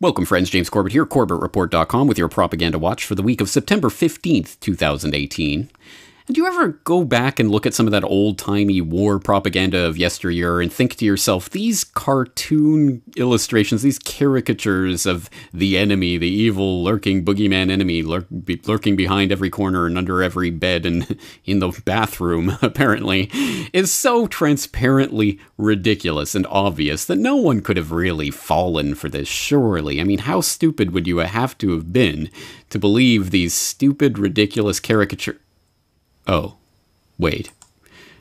Welcome, friends. James Corbett here, CorbettReport.com, with your Propaganda Watch for the week of September 15th, 2018. And do you ever go back and look at some of that old-timey war propaganda of yesteryear and think to yourself, these cartoon illustrations, these caricatures of the enemy, the evil, lurking boogeyman enemy, lurking behind every corner and under every bed and in the bathroom, apparently, is so transparently ridiculous and obvious that no one could have really fallen for this, surely. I mean, how stupid would you have to have been to believe these stupid, ridiculous caricatures? Oh, wait.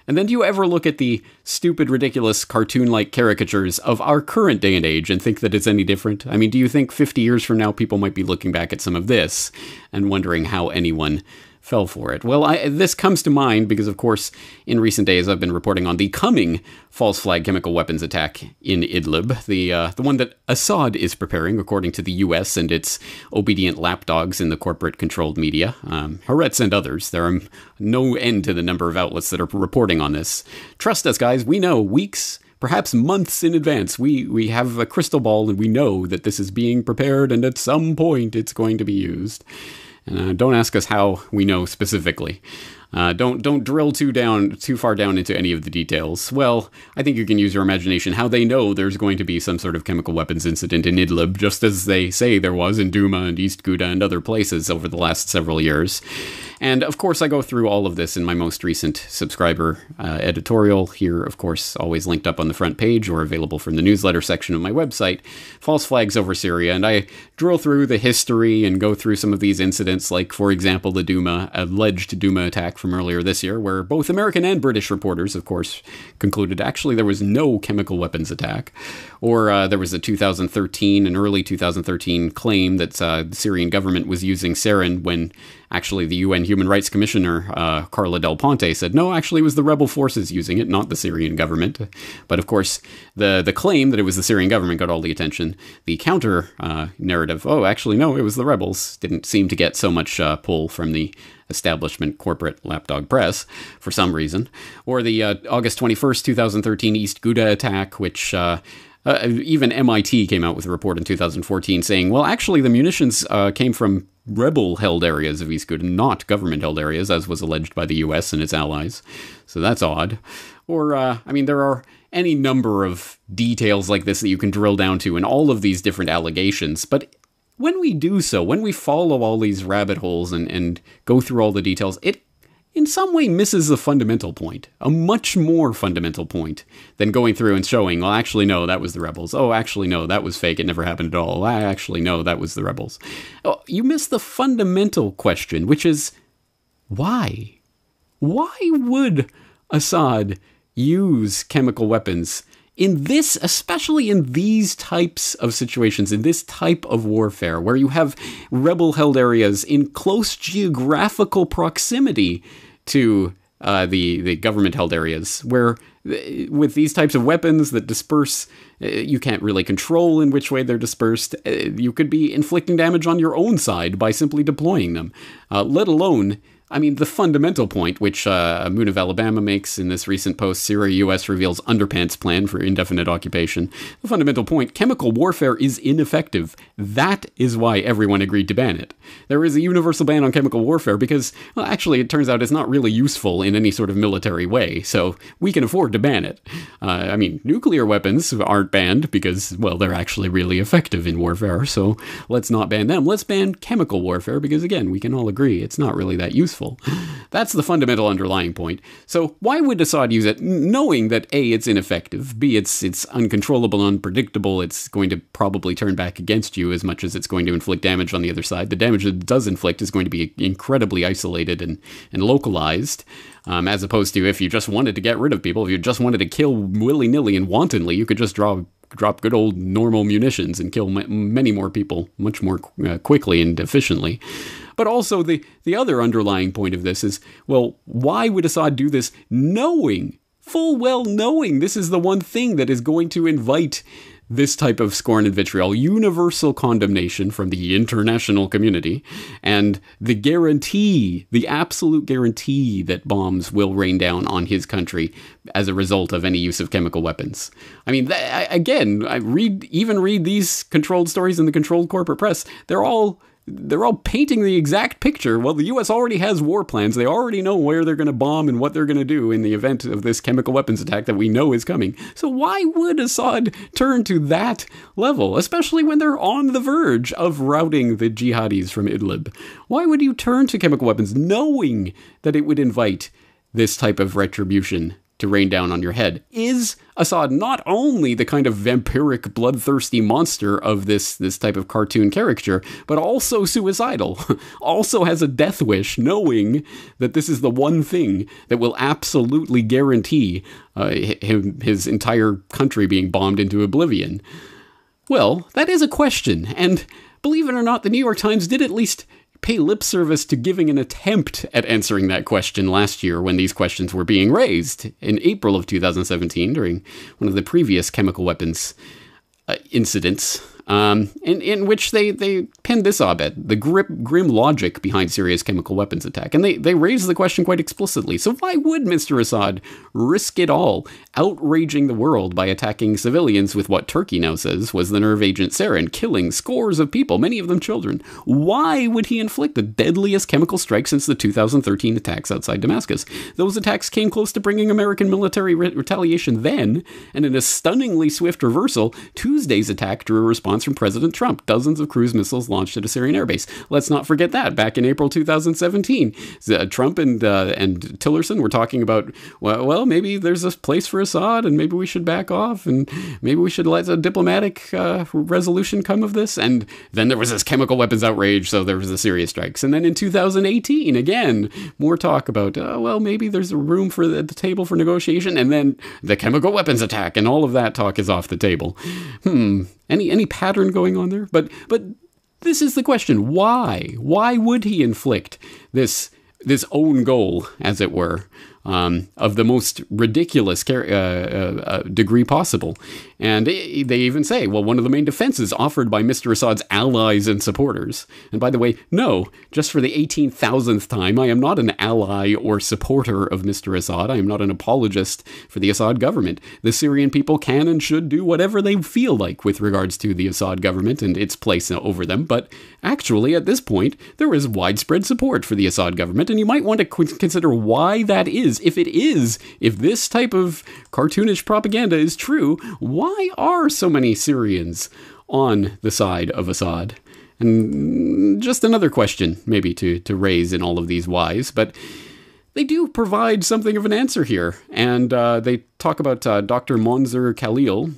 And then do you ever look at the stupid, ridiculous, cartoon-like caricatures of our current day and age and think that it's any different? I mean, do you think 50 years from now people might be looking back at some of this and wondering how anyone fell for it? Well, this comes to mind because, of course, in recent days I've been reporting on the coming false flag chemical weapons attack in Idlib, the one that Assad is preparing, according to the U.S. and its obedient lapdogs in the corporate-controlled media, Haaretz and others. There are no end to the number of outlets that are reporting on this. Trust us, guys, we know weeks, perhaps months in advance. We have a crystal ball and we know that this is being prepared and at some point it's going to be used. And don't ask us how we know specifically. Don't drill too far down into any of the details. Well, I think you can use your imagination how they know there's going to be some sort of chemical weapons incident in Idlib, just as they say there was in Douma and East Ghouta and other places over the last several years. And of course, I go through all of this in my most recent subscriber editorial here, of course, always linked up on the front page or available from the newsletter section of my website, False Flags Over Syria. And I drill through the history and go through some of these incidents, like, for example, the alleged Douma attack from earlier this year, where both American and British reporters, of course, concluded actually there was no chemical weapons attack. Or there was a an early 2013 claim that the Syrian government was using sarin when actually the UN Human Rights Commissioner, Carla Del Ponte, said, no, actually it was the rebel forces using it, not the Syrian government. But of course, the claim that it was the Syrian government got all the attention. The counter narrative, oh, actually, no, it was the rebels, didn't seem to get so much pull from the establishment corporate lapdog press for some reason. Or the August 21st, 2013 East Ghouta attack, which even MIT came out with a report in 2014 saying, well, actually the munitions came from rebel-held areas of East Ghouta, not government-held areas, as was alleged by the US and its allies. So that's odd. Or, I mean, there are any number of details like this that you can drill down to in all of these different allegations, but when we do so, when we follow all these rabbit holes and go through all the details, it in some way misses the fundamental point, a much more fundamental point than going through and showing, well, actually, no, that was the rebels. Oh, actually, no, that was fake. It never happened at all. Actually, no, that was the rebels. Oh, you miss the fundamental question, which is, why? Why would Assad use chemical weapons in this, especially in these types of situations, in this type of warfare, where you have rebel-held areas in close geographical proximity to the government-held areas, where with these types of weapons that disperse, you can't really control in which way they're dispersed. You could be inflicting damage on your own side by simply deploying them, let alone, I mean, the fundamental point, which Moon of Alabama makes in this recent post, Syria, U.S. reveals underpants plan for indefinite occupation. The fundamental point, chemical warfare is ineffective. That is why everyone agreed to ban it. There is a universal ban on chemical warfare because, well, actually, it turns out it's not really useful in any sort of military way, so we can afford to ban it. I mean, nuclear weapons aren't banned because, well, they're actually really effective in warfare, so let's not ban them. Let's ban chemical warfare because, again, we can all agree it's not really that useful. That's the fundamental underlying point. So why would Assad use it, knowing that A, it's ineffective, B, it's uncontrollable, unpredictable, it's going to probably turn back against you as much as it's going to inflict damage on the other side. The damage that it does inflict is going to be incredibly isolated and localized, as opposed to if you just wanted to get rid of people, if you just wanted to kill willy-nilly and wantonly, you could just drop good old normal munitions and kill many more people much more quickly and efficiently. But also the other underlying point of this is, well, why would Assad do this full well knowing this is the one thing that is going to invite this type of scorn and vitriol, universal condemnation from the international community, and the guarantee, the absolute guarantee that bombs will rain down on his country as a result of any use of chemical weapons. I mean, I read these controlled stories in the controlled corporate press. They're all painting the exact picture. Well, the U.S. already has war plans. They already know where they're going to bomb and what they're going to do in the event of this chemical weapons attack that we know is coming. So why would Assad turn to that level, especially when they're on the verge of routing the jihadis from Idlib? Why would you turn to chemical weapons knowing that it would invite this type of retribution to rain down on your head? Is Assad not only the kind of vampiric, bloodthirsty monster of this type of cartoon caricature, but also suicidal, also has a death wish, knowing that this is the one thing that will absolutely guarantee his entire country being bombed into oblivion? Well, that is a question, and believe it or not, the New York Times did at least pay lip service to giving an attempt at answering that question last year when these questions were being raised in April of 2017 during one of the previous chemical weapons incidents, in which they pinned this op-ed, the grim logic behind Syria's chemical weapons attack. And they raised the question quite explicitly. So why would Mr. Assad risk it all, outraging the world by attacking civilians with what Turkey now says was the nerve agent sarin, killing scores of people, many of them children? Why would he inflict the deadliest chemical strike since the 2013 attacks outside Damascus? Those attacks came close to bringing American military retaliation then, and in a stunningly swift reversal, Tuesday's attack drew a response from President Trump. Dozens of cruise missiles launched at a Syrian airbase. Let's not forget that back in April 2017, Trump and Tillerson were talking about, well, maybe there's a place for Assad, and maybe we should back off, and maybe we should let a diplomatic resolution come of this. And then there was this chemical weapons outrage, so there was the Syria strikes. And then in 2018, again, more talk about, well, maybe there's a room for the table for negotiation, and then the chemical weapons attack, and all of that talk is off the table. Any pattern going on there? But this is the question. Why? Why would he inflict this own goal, as it were, of the most ridiculous degree possible? And they even say, well, one of the main defenses offered by Mr. Assad's allies and supporters. And by the way, no, just for the 18,000th time, I am not an ally or supporter of Mr. Assad. I am not an apologist for the Assad government. The Syrian people can and should do whatever they feel like with regards to the Assad government and its place over them. But actually, at this point, there is widespread support for the Assad government, and you might want to consider why that is. If this type of cartoonish propaganda is true, why are so many Syrians on the side of Assad? And just another question, maybe, to raise in all of these whys, but they do provide something of an answer here. And they talk about Dr. Monzer Khalil,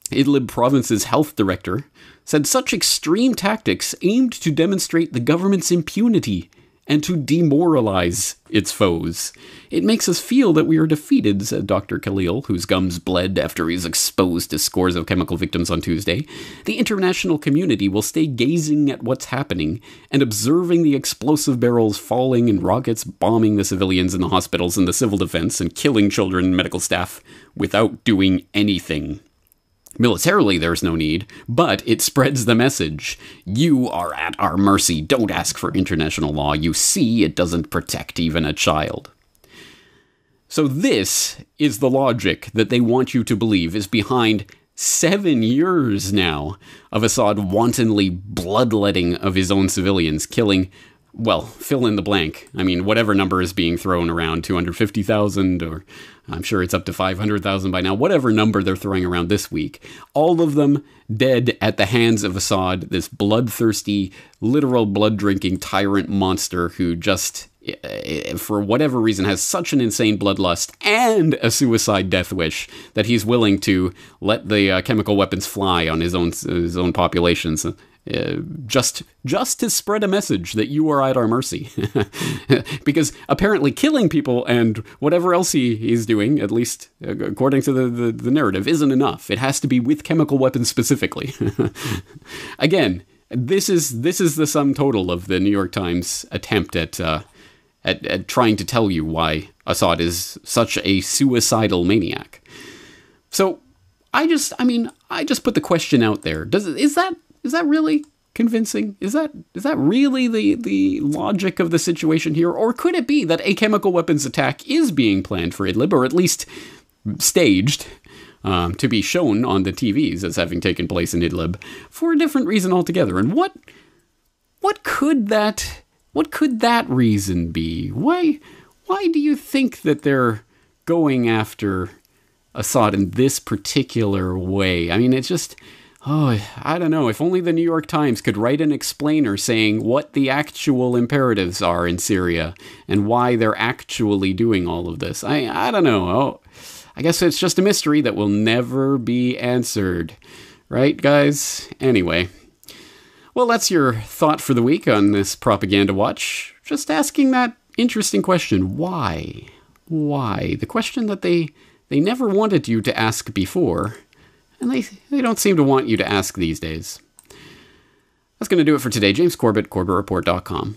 Idlib province's health director, said such extreme tactics aimed to demonstrate the government's impunity and to demoralize its foes. It makes us feel that we are defeated, said Dr. Khalil, whose gums bled after he was exposed to scores of chemical victims on Tuesday. The international community will stay gazing at what's happening and observing the explosive barrels falling and rockets bombing the civilians in the hospitals and the civil defense and killing children and medical staff without doing anything. Militarily, there's no need, but it spreads the message. You are at our mercy. Don't ask for international law. You see, it doesn't protect even a child. So this is the logic that they want you to believe is behind 7 years now of Assad wantonly bloodletting of his own civilians, killing, well, fill in the blank. I mean, whatever number is being thrown around, 250,000, or I'm sure it's up to 500,000 by now, whatever number they're throwing around this week, all of them dead at the hands of Assad, this bloodthirsty, literal blood-drinking tyrant monster who just, for whatever reason, has such an insane bloodlust and a suicide death wish that he's willing to let the chemical weapons fly on his own populations. Just to spread a message that you are at our mercy. Because apparently killing people and whatever else he's doing, at least according to the narrative, isn't enough. It has to be with chemical weapons specifically. Again, this is the sum total of the New York Times attempt at trying to tell you why Assad is such a suicidal maniac. So, I just put the question out there. Is that really convincing? Is that really the logic of the situation here? Or could it be that a chemical weapons attack is being planned for Idlib, or at least staged, to be shown on the TVs as having taken place in Idlib for a different reason altogether? And what could that reason be? Why do you think that they're going after Assad in this particular way? I mean, it's just, I don't know. If only the New York Times could write an explainer saying what the actual imperatives are in Syria and why they're actually doing all of this. I don't know. Oh, I guess it's just a mystery that will never be answered. Right, guys? Anyway. Well, that's your thought for the week on this Propaganda Watch. Just asking that interesting question. Why? Why? The question that they never wanted you to ask before, and they don't seem to want you to ask these days. That's going to do it for today. James Corbett, CorbettReport.com.